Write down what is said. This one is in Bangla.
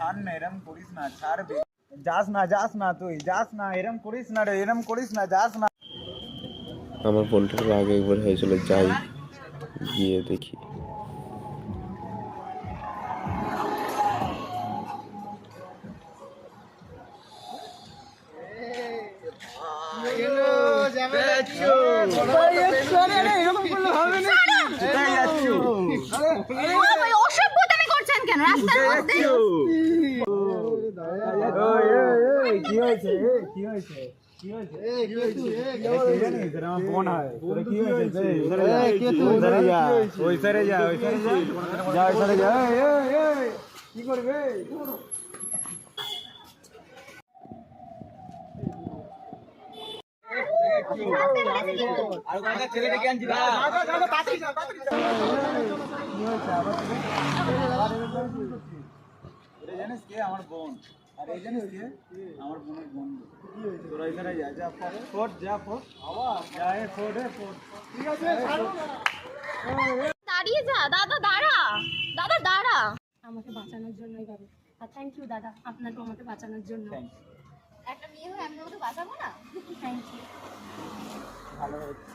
ছাড় না, এরম করিস না, ছাড় বে। যাস না তুই, যাস না, এরম করিস না রে, এরম করিস না, যাস না। আমার বোনটার আগে একবার হয়েছিল, যাই গিয়ে দেখি। অসভ্যতামি করছেন কেন রাস্তার মধ্যে? কি হয়েছে? কি হয়েছে? কি হয়েছে? কি জানিস? এরা আমার বোন হয়। তোরা কি হয়েছে? ওই সারে যা, ওই সারে যা, ওই সারে যা, যা, ওই সারে যা। এই, কি করবে? এটা জানিস কে? আমার বোন। আর এই জানিস কে? আমার বোনের বন্ধু। তোরা এখানে যা, যা ফোট, যা ফোট, যা এ ফোট, ঠিক আছে? দাঁড়িয়ে যা দাদা, দাঁড়া দাদা, দাঁড়া। আমাকে বাঁচানোর জন্যই বাবু। আর থ্যাংক ইউ দাদা, আপনাকে আমাকে বাঁচানোর জন্য। একটা মেয়ে হয়ে আমি তোমাকে বাঁচাবো না? Thank you. ভালো হয়েছে।